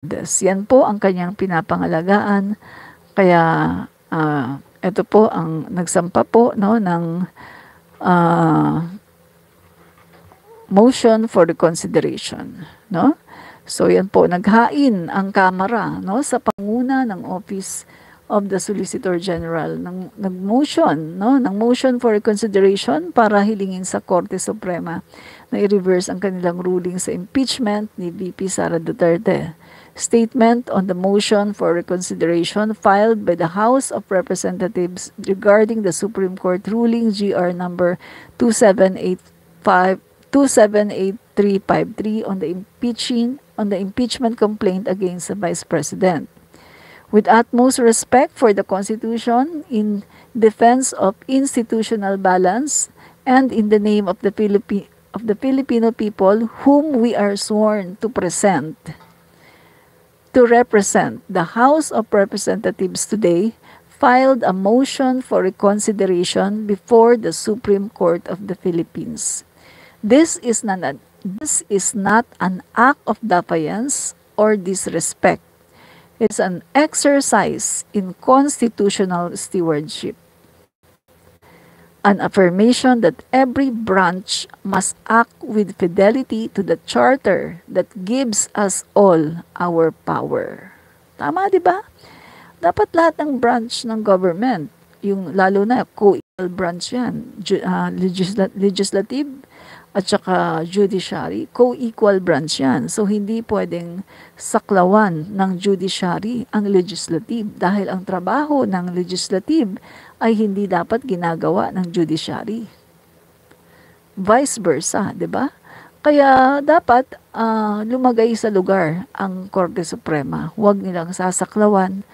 Yan po ang kanyang pinapangalagaan. Kaya ito po ang nagsampa po no ng ah, motion for reconsideration, no? So yan po naghain ang Kamara no sa panguna ng Office of the Solicitor General ng nag-motion no ng motion for reconsideration para hilingin sa Korte Suprema na i-reverse ang kanilang ruling sa impeachment ni VP Sara Duterte. Statement on the motion for reconsideration filed by the House of Representatives regarding the Supreme Court ruling GR number 2785 278353 on the impeachment complaint against the Vice President. With utmost respect for the Constitution, in defense of institutional balance, and in the name of the Filipino people whom we are sworn to represent the House of Representatives today, filed a motion for reconsideration before the Supreme Court of the Philippines. This is not an act of defiance or disrespect. It's an exercise in constitutional stewardship. An affirmation that every branch must act with fidelity to the charter that gives us all our power. Tama, di ba? Dapat lahat ng branch ng government, yung lalo na co-equal branch yan, legislative at saka judiciary, co-equal branch yan. So, hindi pwedeng saklawan ng judiciary ang legislative dahil ang trabaho ng legislative ay hindi dapat ginagawa ng judiciary. Vice versa, di ba? Kaya dapat lumagay sa lugar ang Korte Suprema. Huwag nilang sasaklawan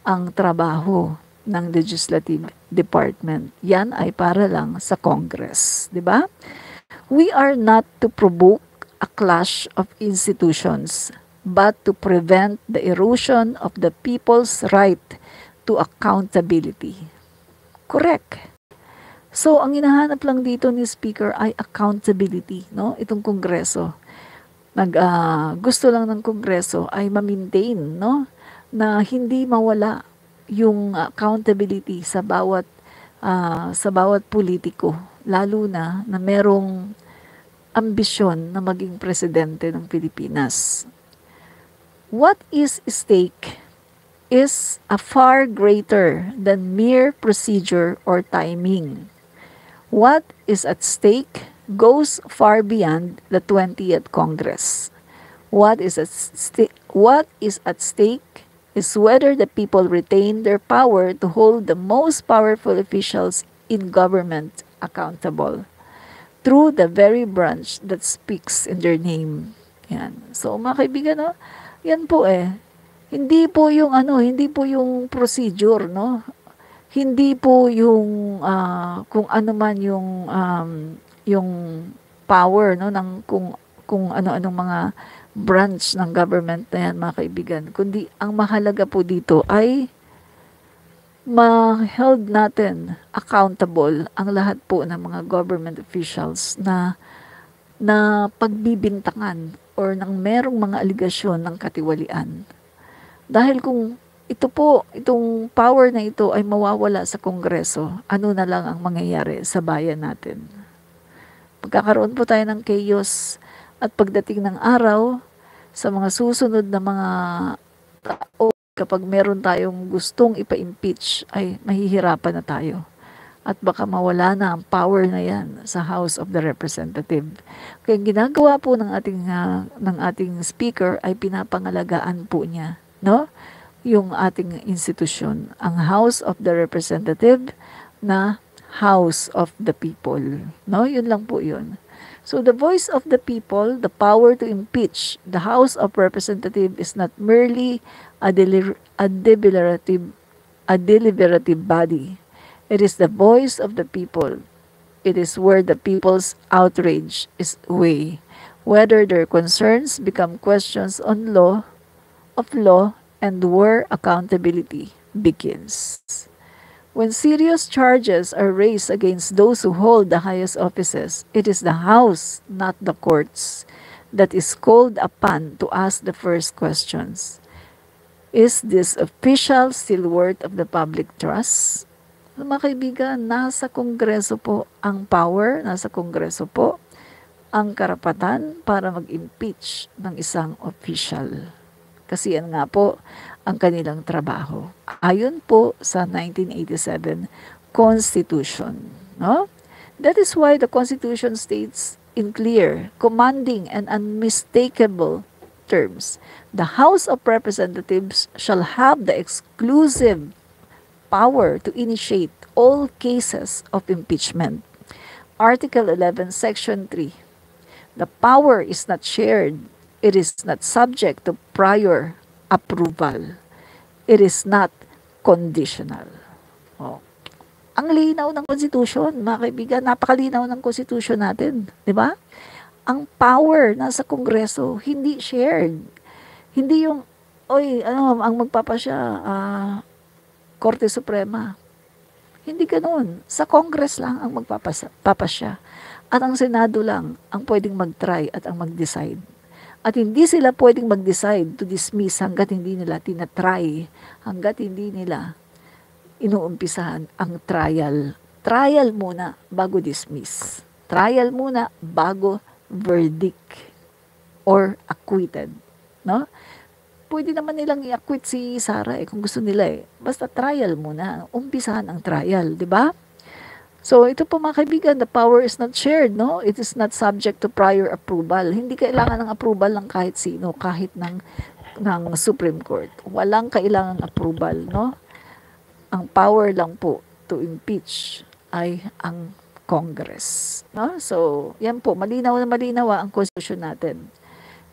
ang trabaho ng Legislative Department. Yan ay para lang sa Congress, di ba? We are not to provoke a clash of institutions, but to prevent the erosion of the people's right to accountability. Correct. So, ang hinahanap lang dito ni Speaker ay accountability, no? Itong Kongreso. Gusto lang ng Kongreso ay ma-maintain, no? Na hindi mawala yung accountability sa bawat politiko, lalo na merong ambisyon na maging presidente ng Pilipinas. What is stake is a far greater than mere procedure or timing. What is at stake goes far beyond the 20th Congress. What is at stake is whether the people retain their power to hold the most powerful officials in government accountable through the very branch that speaks in their name. Yan. So, mga kaibigan, no? Yan po Hindi po yung procedure, no? Hindi po yung kung ano man yung power, no, ng kung ano-anong mga branch ng government na yan, mga kaibigan. Kundi ang mahalaga po dito ay ma-held natin accountable ang lahat po ng mga government officials na pagbibintangan or nang merong mga aligasyon ng katiwalian. Dahil kung itong power na ito ay mawawala sa Kongreso, ano na lang ang mangyayari sa bayan natin? Pagkakaroon po tayo ng chaos at pagdating ng araw, sa mga susunod na mga tao, kapag meron tayong gustong ipa-impeach, ay mahihirapan na tayo. At baka mawala na ang power na yan sa House of the Representative. Kaya ginagawa po ng ating speaker ay pinapangalagaan po niya, no? Yung ating institusyon, ang House of the Representative na House of the People, no? Yun lang po yun. So the voice of the people, the power to impeach the House of Representatives is not merely a deliberative body. It is the voice of the people. It is where the people's outrage is weighed, whether their concerns become questions of law, and where accountability begins. When serious charges are raised against those who hold the highest offices, it is the House, not the courts, that is called upon to ask the first questions. Is this official still worth of the public trust? Mga kaibigan, nasa Kongreso po ang power, nasa Kongreso po ang karapatan para mag-impeach ng isang official. Kasi yan nga po ang kanilang trabaho. Ayon po sa 1987 Constitution. No? That is why the Constitution states in clear, commanding, and unmistakable terms, the House of Representatives shall have the exclusive power to initiate all cases of impeachment. Article 11, Section 3. The power is not shared. It is not subject to prior approval. It is not conditional. Oh. Ang linaw ng Constitution, mga kaibigan, napakalinaw ng Constitution natin, di ba? Ang power nasa Kongreso, hindi shared. Hindi yung, ang magpapasya, Korte Suprema. Hindi ganoon. Sa Congress lang ang magpapasya. At ang Senado lang ang pwedeng mag-try at ang mag-decide. At hindi sila pwedeng mag-decide to dismiss hanggat hindi nila tinatry, hanggat hindi nila inuumpisahan ang trial. Trial muna bago dismiss. Trial muna bago verdict or acquitted. No? Pwede naman nilang i-acquit si Sarah kung gusto nila Basta trial muna. Umpisahan ang trial, di ba? So, ito po mga kaibigan, the power is not shared, no? It is not subject to prior approval. Hindi kailangan ng approval ng kahit sino, kahit ng Supreme Court. Walang kailangang approval, no? Ang power lang po to impeach ay ang Congress, no? So, yan po, malinaw na malinaw ang Constitution natin.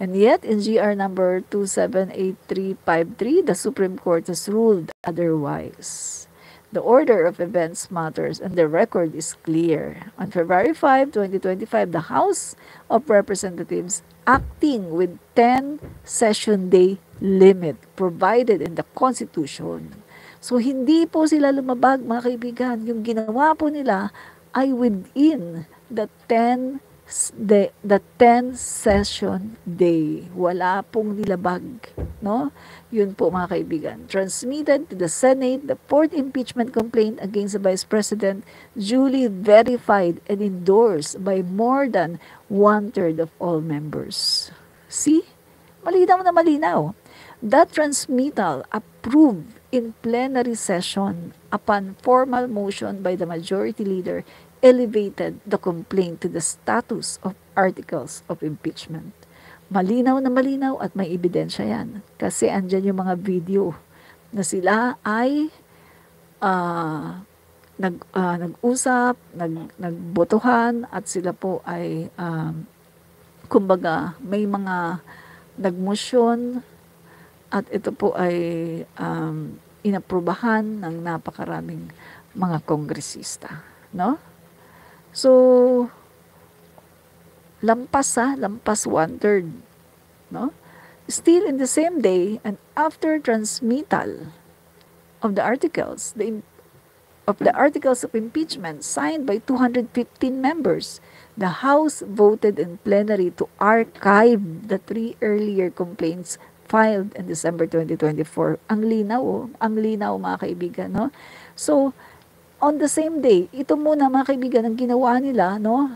And yet, in GR number 278353, the Supreme Court has ruled otherwise. The order of events matters and the record is clear. On February 5, 2025, the House of Representatives, acting with 10 session day limit provided in the Constitution. So, hindi po sila lumabag, mga kaibigan. Yung ginawa po nila ay within the 10 session day. Wala pong nilabag, no? Yun po mga kaibigan. Transmitted to the Senate, the fourth impeachment complaint against the Vice President, duly verified and endorsed by more than 1/3 of all members. See? Malinaw na malinaw. That transmittal approved in plenary session upon formal motion by the majority leader elevated the complaint to the status of articles of impeachment. Malinaw na malinaw at may ebidensya yan. Kasi andyan yung mga video na sila ay nag-usap, nagbotohan at sila po ay kumbaga may mga nagmosyon at ito po ay inaprubahan ng napakaraming mga kongresista, no? So, lampas 1/3, no? Still in the same day and after transmittal of the articles, of impeachment signed by 215 members, the House voted in plenary to archive the 3 earlier complaints filed in December 2024. Ang linaw mga kaibigan, no? So, on the same day, ito muna mga kaibigan ang ginawa nila, no?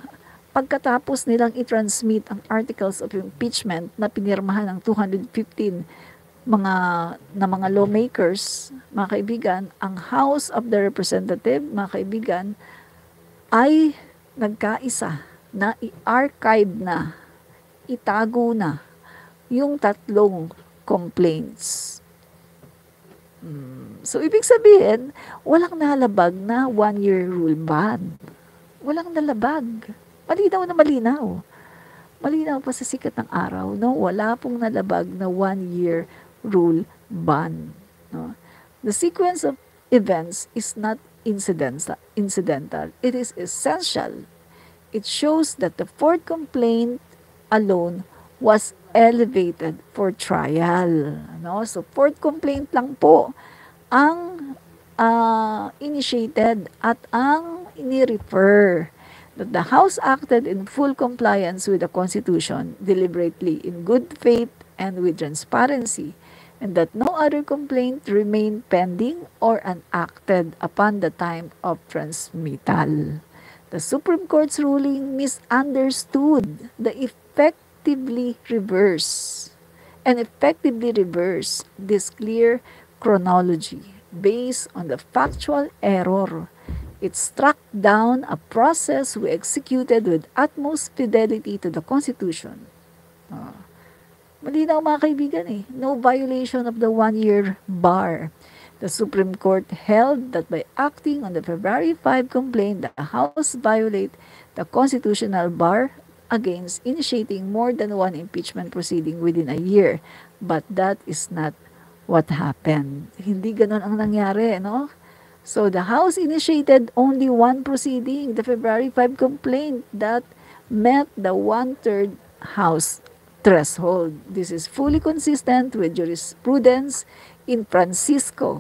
Pagkatapos nilang i-transmit ang articles of impeachment na pinirmahan ng 215 mga lawmakers, mga kaibigan, ang House of the Representative, mga kaibigan, ay nagkaisa na i-archive na, itago na yung 3 complaints. So, ibig sabihin, walang nalabag na 1-year rule ban. Walang nalabag. Malinaw na malinaw. Malinaw pa sa sikat ng araw, no? Wala pong nalabag na 1-year rule ban. No? The sequence of events is not incidental. It is essential. It shows that the 4th complaint alone was elevated for trial. No? So, 4th complaint lang po ang initiated at ang ini-refer. that the House acted in full compliance with the Constitution, deliberately, in good faith, and with transparency, and that no other complaint remained pending or unacted upon the time of transmittal. The Supreme Court's ruling misunderstood the effectively reverse this clear chronology based on the factual error. It struck down a process we executed with utmost fidelity to the Constitution. Malinaw mga kaibigan no violation of the one-year bar. The Supreme Court held that by acting on the February 5 complaint, the House violate the constitutional bar against initiating more than one impeachment proceeding within a year. But that is not what happened. Hindi ganun ang nangyari, no? So the House initiated only one proceeding, the February 5 complaint that met the one-third House threshold. This is fully consistent with jurisprudence in Francisco,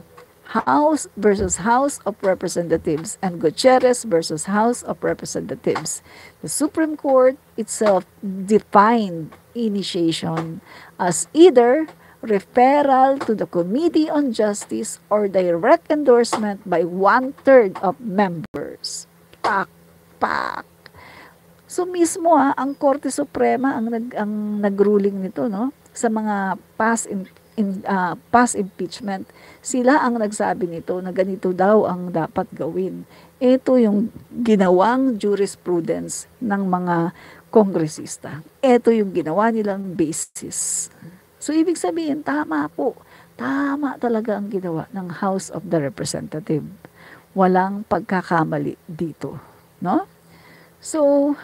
House versus House of Representatives, and Gutierrez versus House of Representatives. The Supreme Court itself defined initiation as either referral to the Committee on Justice or direct endorsement by one-third of members. Pak, pak. So mismo ang Korte Suprema ang nagruling nito no sa mga past impeachment. Sila ang nagsabi nito na ganito daw ang dapat gawin. Ito yung ginawang jurisprudence ng mga kongresista. Ito yung ginawa nilang basis. So ibig sabihin tama po. Tama talaga ang ginawa ng House of the Representative. Walang pagkakamali dito, no? So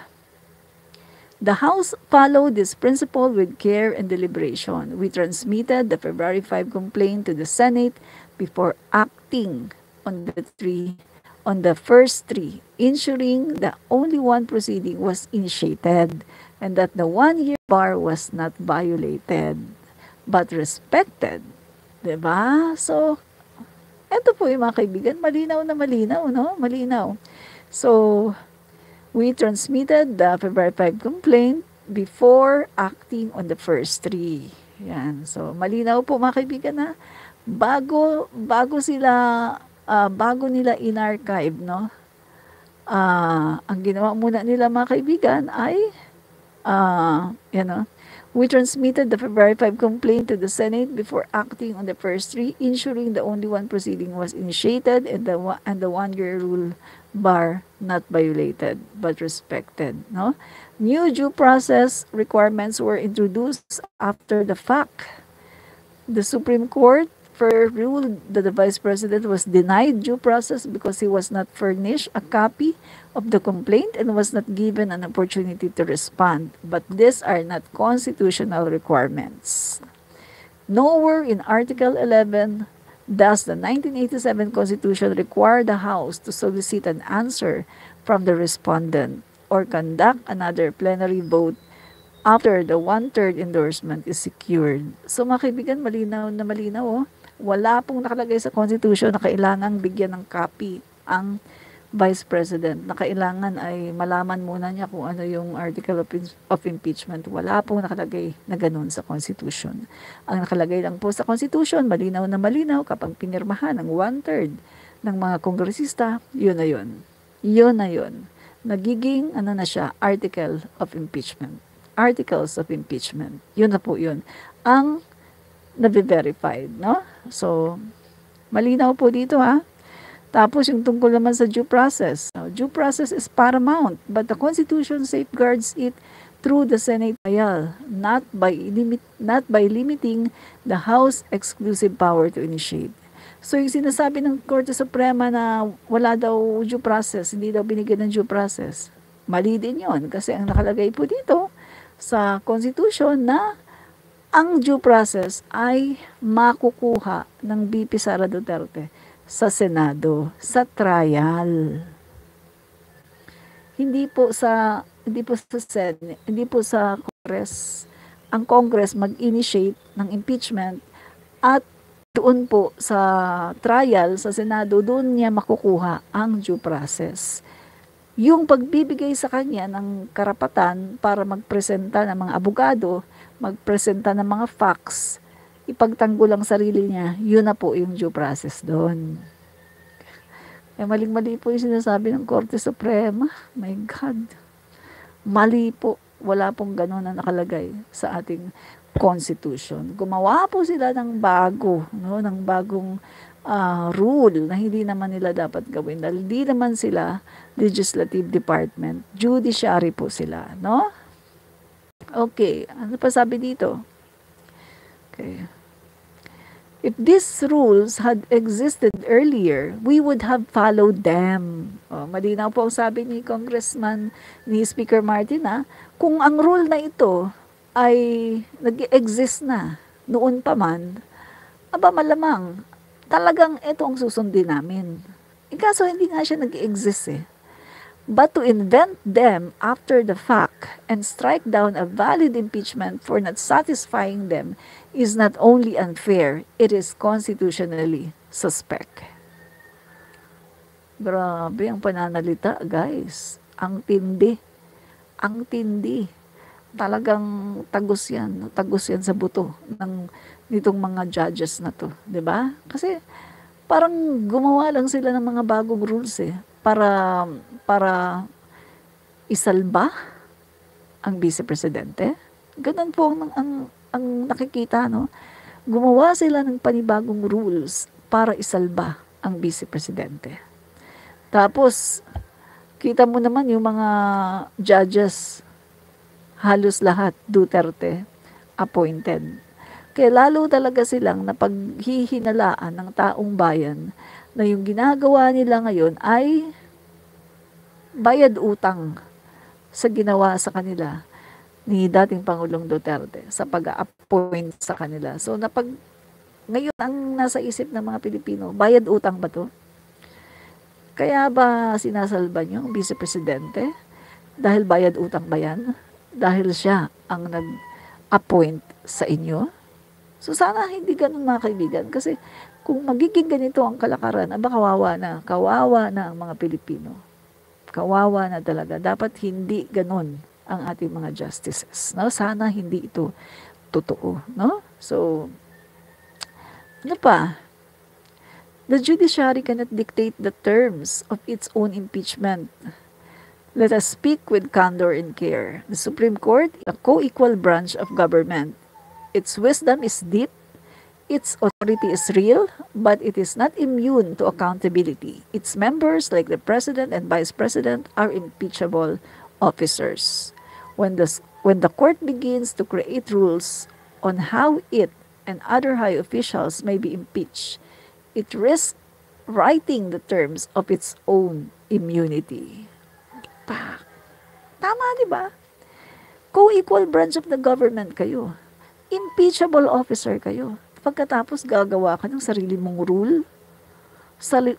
the House followed this principle with care and deliberation. We transmitted the February 5 complaint to the Senate before acting on the first three, ensuring that only one proceeding was initiated and that the one-year bar was not violated but respected. Diba? So, eto po yung mga kaibigan, malinaw na malinaw, no? Malinaw. So, we transmitted the February 5 complaint before acting on the first three. Yan. So, malinaw po mga kaibigan na bago nila in-archive, no? Ang ginawa muna nila mga kaibigan ay we transmitted the February 5 complaint to the Senate before acting on the first three, ensuring the only one proceeding was initiated and the one-year rule bar not violated but respected. No, new due process requirements were introduced after the fact. The Supreme Court ruled that the Vice President was denied due process because he was not furnished a copy of the complaint and was not given an opportunity to respond. But these are not constitutional requirements. Nowhere in Article 11 does the 1987 Constitution require the House to solicit an answer from the respondent or conduct another plenary vote after the one-third endorsement is secured. So mga kaibigan, malinaw na malinaw. Wala pong nakalagay sa Constitution na kailangang bigyan ng copy ang Vice President, na kailangan ay malaman muna niya kung ano yung article of impeachment. Wala pong nakalagay na ganun sa Constitution. Ang nakalagay lang po sa Constitution, malinaw na malinaw, kapag pinirmahan ng one-third ng mga kongresista, yun na yun. Yun na yun. Nagiging, na siya, article of impeachment. Articles of impeachment. Yun na po yun. Ang na-verified, no? So, malinaw po dito Tapos yung tungkol naman sa due process. Due process is paramount, but the Constitution safeguards it through the Senate trial, not by limiting the House exclusive power to initiate. So yung sinasabi ng Korte Suprema na wala daw due process, hindi daw binigyan ng due process, mali din yun kasi ang nakalagay po dito sa Constitution na ang due process ay makukuha ng VP Sara Duterte sa Senado, sa trial. Hindi po sa Senate, hindi po sa Congress. Ang Congress mag-initiate ng impeachment at doon po sa trial sa Senado, doon niya makukuha ang due process. yung pagbibigay sa kanya ng karapatan para magpresenta ng mga abogado, magpresenta ng mga facts, ipagtanggol ang sarili niya, yun na po yung due process doon. Eh, maling-mali po yung sinasabi ng Korte Suprema. My God. Mali po. Wala pong gano'n na nakalagay sa ating Constitution. Gumawa po sila ng bago, no? Ng bagong rule na hindi naman nila dapat gawin. Dahil hindi naman sila legislative department. Judiciary po sila, no? Okay. Ano pa sabi dito? Okay. If these rules had existed earlier, we would have followed them. Malinaw po ang sabi ni Congressman, ni Speaker Martin, kung ang rule na ito ay nag-exist na noon pa man, aba malamang, talagang ito ang susundin namin. Kaso hindi nga siya nag-exist eh. But to invent them after the fact and strike down a valid impeachment for not satisfying them is not only unfair, it is constitutionally suspect. Grabe ang pananalita, guys. Ang tindi. Ang tindi. Talagang tagos yan. Tagos yan sa buto ng nitong mga judges na to. 'Di ba? Kasi parang gumawa lang sila ng mga bagong rules eh. Para isalba ang vice-presidente. Ganun po ang nakikita, no? Gumawa sila ng panibagong rules para isalba ang vice-presidente. Tapos, kita mo naman yung mga judges, halos lahat Duterte appointed. Kaya lalo talaga silang napaghihinalaan ng taong bayan na yung ginagawa nila ngayon ay bayad utang sa ginawa sa kanila ni dating Pangulong Duterte sa pag-appoint sa kanila. So, ngayon ang nasa isip ng mga Pilipino, bayad utang ba to? Kaya ba sinasalba niyo ang vice-presidente? Dahil bayad utang ba yan? Dahil siya ang nag-appoint sa inyo? So, sana hindi ganun mga kaibigan. Kasi kung magiging ganito ang kalakaran, kawawa na ang mga Pilipino. Kawawa na talaga. Dapat hindi ganun ang ating mga justices. No? Sana hindi ito totoo. No? So, ano pa? The judiciary cannot dictate the terms of its own impeachment. Let us speak with candor and care. The Supreme Court is a co-equal branch of government. Its wisdom is deep. Its authority is real, but it is not immune to accountability. Its members, like the President and Vice President, are impeachable officers. When the court begins to create rules on how it and other high officials may be impeached, it risks writing the terms of its own immunity. Tama, di ba? Co-equal branch of the government kayo. Impeachable officer kayo. Pagkatapos gagawa ka ng sarili mong rule,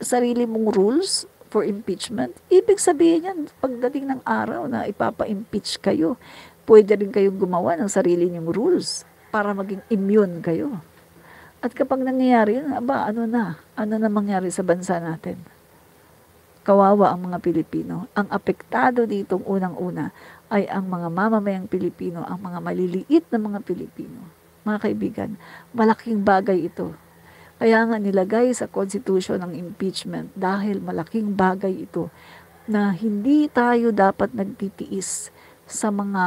sarili mong rules for impeachment, ibig sabihin yan, pagdating ng araw na ipapa-impeach kayo, pwede rin kayong gumawa ng sarili nyong rules para maging immune kayo. At kapag nangyayari yun, ano na mangyari sa bansa natin? Kawawa ang mga Pilipino. Ang apektado ditong unang-una ay ang mga mamamayang Pilipino, ang mga maliliit na mga Pilipino. Mga kaibigan, malaking bagay ito. Kaya nga nilagay sa Constitution ang impeachment dahil malaking bagay ito na hindi tayo dapat nagtitiis sa mga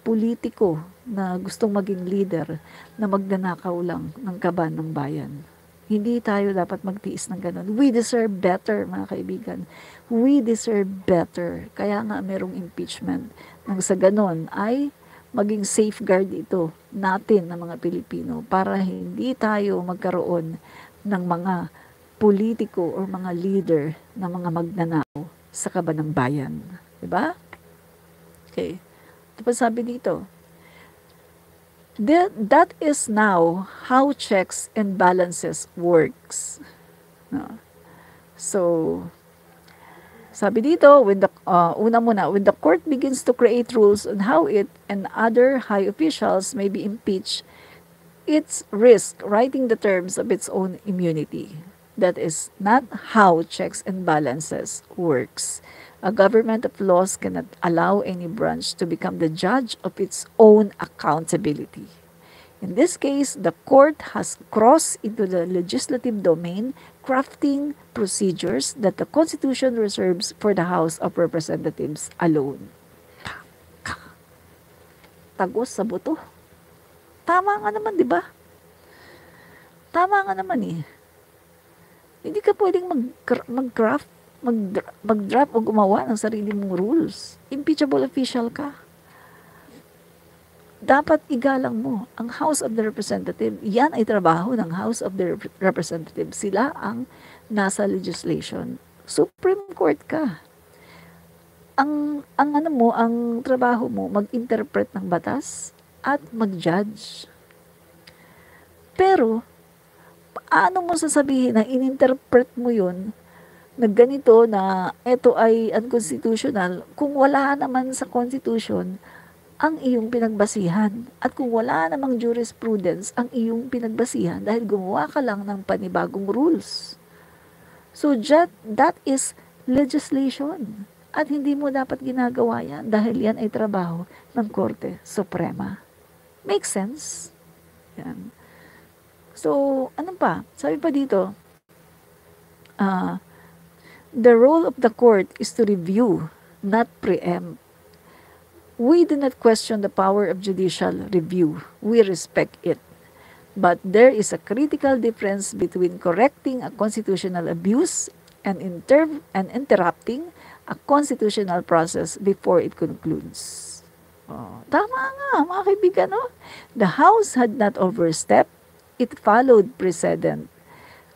politiko na gustong maging leader na magnanakaw lang ng kaban ng bayan. Hindi tayo dapat magtiis ng ganun. We deserve better, mga kaibigan. We deserve better. Kaya nga merong impeachment. Nang sa ganun ay maging safeguard ito natin ng mga Pilipino para hindi tayo magkaroon ng mga politiko o mga leader na mga magnanakaw sa kaban ng bayan. Diba? Okay. Ito pa sabi dito. That is now how checks and balances works. No? So, sabi dito, when the court begins to create rules on how it and other high officials may be impeached, it risks writing the terms of its own immunity. That is not how checks and balances works. A government of laws cannot allow any branch to become the judge of its own accountability. In this case, the court has crossed into the legislative domain, crafting procedures that the Constitution reserves for the House of Representatives alone. Tagos sa buto. Tama nga naman, di ba? Tama nga naman eh. Hindi ka pwedeng mag-craft, mag-draft o gumawa ng sarili mong rules. Impeachable official ka. Dapat igalang mo ang House of the Representative. Yan ay trabaho ng House of the Representative. Sila ang nasa legislation. Supreme Court ka. Ang trabaho mo, mag-interpret ng batas at mag-judge. Pero, paano mo sasabihin na in-interpret mo yun na ganito na ito ay unconstitutional kung wala naman sa Constitution ang iyong pinagbasihan at kung wala namang jurisprudence ang iyong pinagbasihan dahil gumawa ka lang ng panibagong rules. So that is legislation at hindi mo dapat ginagawa yan dahil yan ay trabaho ng Korte Suprema. Make sense? Yan. So, ano pa? Sabi pa dito, the role of the court is to review, not preempt. We do not question the power of judicial review. We respect it. But there is a critical difference between correcting a constitutional abuse and interrupting a constitutional process before it concludes. Oh, tama nga, mga kaibigan, no? The House had not overstepped. It followed precedent,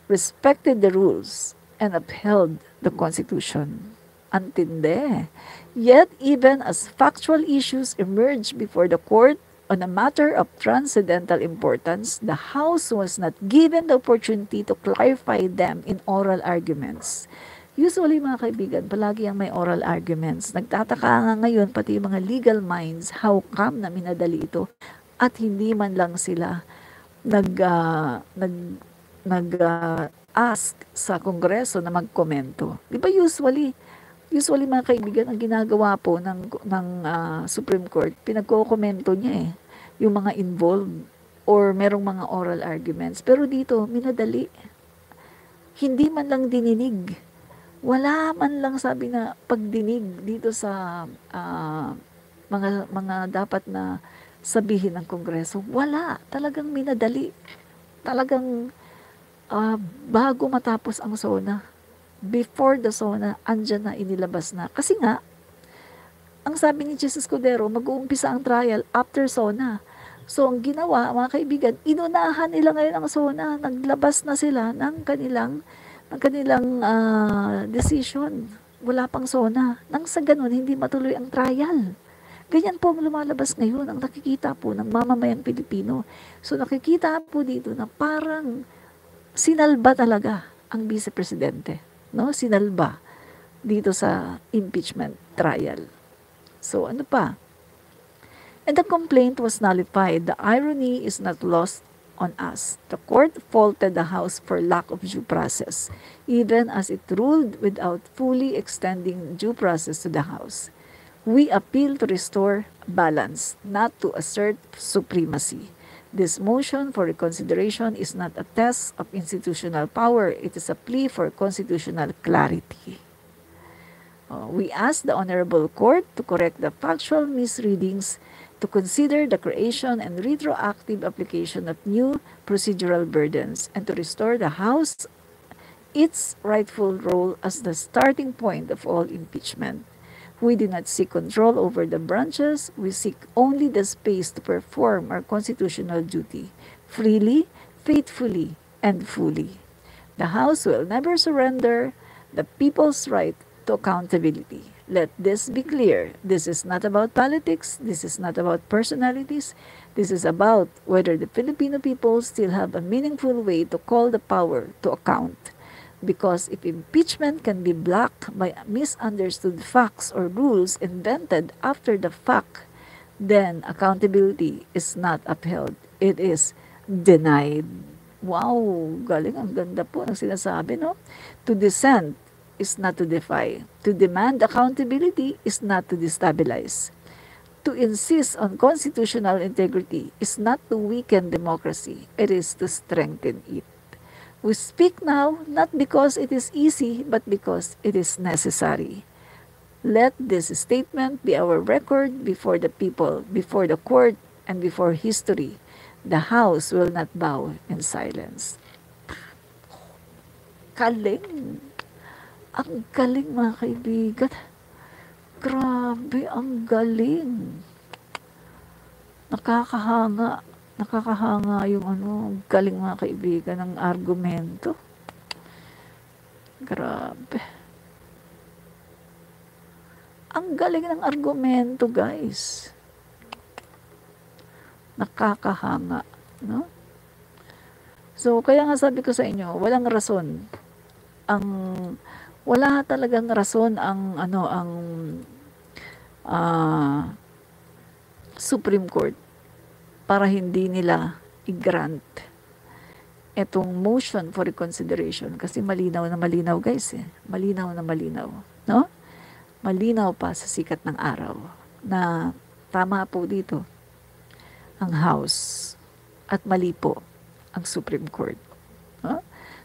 respected the rules, and upheld the Constitution. Antindi. Yet, even as factual issues emerged before the court on a matter of transcendental importance, the House was not given the opportunity to clarify them in oral arguments. Usually, mga kaibigan, palagi ang may oral arguments. Nagtataka nga ngayon, pati yung mga legal minds, how come na minadali ito at hindi man lang sila ask sa Kongreso na magkomento. Di ba usually mga kaibigan, ang ginagawa po ng Supreme Court, pinagkokomento niya yung mga involved or merong mga oral arguments. Pero dito, minadali. Hindi man lang dininig. Wala man lang sabi na pagdinig dito sa mga dapat na sabihin ng Kongreso. Wala. Talagang minadali. Talagang bago matapos ang SONA, before the SONA, andyan na, inilabas na. Kasi nga, ang sabi ni Jesus Cordero, mag-uumpisa ang trial after SONA. So, ang ginawa, mga kaibigan, inunahan nila ngayon ang SONA. Naglabas na sila ng kanilang decision. Wala pang SONA. Nang sa ganun, hindi matuloy ang trial. Ganyan po ang lumalabas ngayon, ang nakikita po ng mamamayang Pilipino. So, nakikita po dito na parang sinalba talaga ang Vice Presidente. No? Sinalba dito sa impeachment trial. So, ano pa? And the complaint was nullified. The irony is not lost on us. The court faulted the House for lack of due process, even as it ruled without fully extending due process to the House. We appeal to restore balance, not to assert supremacy. This motion for reconsideration is not a test of institutional power. It is a plea for constitutional clarity. We ask the Honorable Court to correct the factual misreadings, to consider the creation and retroactive application of new procedural burdens, and to restore the House its rightful role as the starting point of all impeachment. We do not seek control over the branches. We seek only the space to perform our constitutional duty freely, faithfully, and fully. The House will never surrender the people's right to accountability. Let this be clear. This is not about politics. This is not about personalities. This is about whether the Filipino people still have a meaningful way to call the power to account. Because if impeachment can be blocked by misunderstood facts or rules invented after the fact, then accountability is not upheld. It is denied. Wow, galing. Ang ganda po ng sinasabi, no? To dissent is not to defy. To demand accountability is not to destabilize. To insist on constitutional integrity is not to weaken democracy. It is to strengthen it. We speak now not because it is easy, but because it is necessary. Let this statement be our record before the people, before the court, and before history. The House will not bow in silence. Galing. Ang galing, mga kaibigan. Grabe, ang galing. Nakakahanga. Nakakahanga yung galing, mga kaibigan, ng argumento. Grabe. Ang galing ng argumento, guys. Nakakahanga, no? So, kaya nga sabi ko sa inyo, walang rason. Wala talagang rason ang Supreme Court para hindi nila i-grant etong motion for reconsideration kasi malinaw na malinaw, guys, malinaw na malinaw, no? Malinaw pa sa sikat ng araw na tama po dito ang House at mali po ang Supreme Court, no?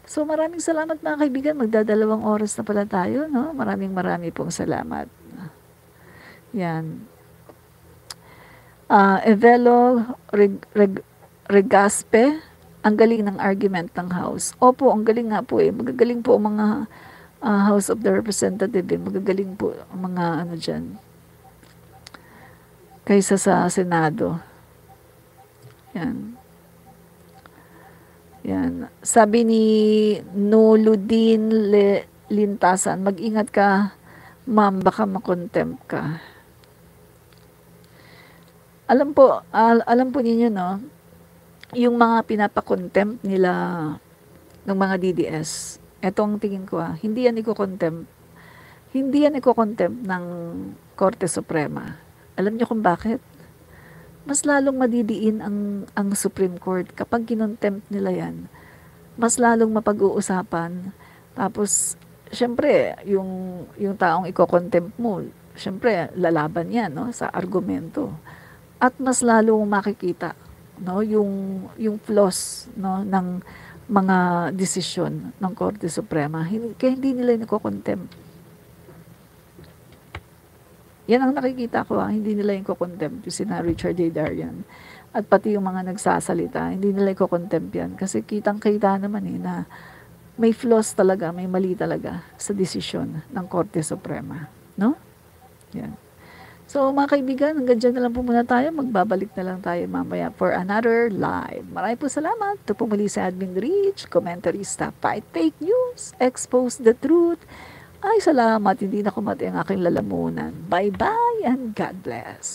So maraming salamat, mga kaibigan. Magdadalawang oras na pala tayo, no? Maraming pong salamat. Yan. Evelo Regaspe, ang galing ng argument ng House. Opo, ang galing nga po Magagaling po ang mga House of the Representative. Magagaling po ang mga dyan. Kaysa sa Senado. Yan. Yan. Sabi ni Nuludin Lintasan, mag-ingat ka, ma'am, baka makontempt ka. Alam po ninyo, no, yung mga pinapakontempt nila ng mga DDS, eto ang tingin ko, hindi yan iko-contempt. Hindi yan iko-contempt ng Korte Suprema. Alam niyo kung bakit? Mas lalong madidiin ang Supreme Court kapag kinontempt nila yan. Mas lalong mapag-uusapan. Tapos, syempre, yung taong iko-contempt mo, syempre, lalaban yan, no, sa argumento. At mas lalong makikita, no, yung flaws, no, ng mga desisyon ng Korte Suprema. Kaya hindi nila iko-contempt. Yan ang nakikita ko, hindi nila iko-contempt yung sina Richard A. Darian. At pati yung mga nagsasalita, hindi nila iko-contempt yan. Kasi kitang-kita naman na may flaws talaga, may mali talaga sa desisyon ng Korte Suprema. No? Yan. So, mga kaibigan, hanggang dyan na lang po muna tayo. Magbabalik na lang tayo mamaya for another live. Maraming po salamat. Ito po muli sa Admin Rich, Commentarista, Fight Fake News, Expose the Truth. Ay, salamat. Hindi na kumati ang aking lalamunan. Bye-bye and God bless.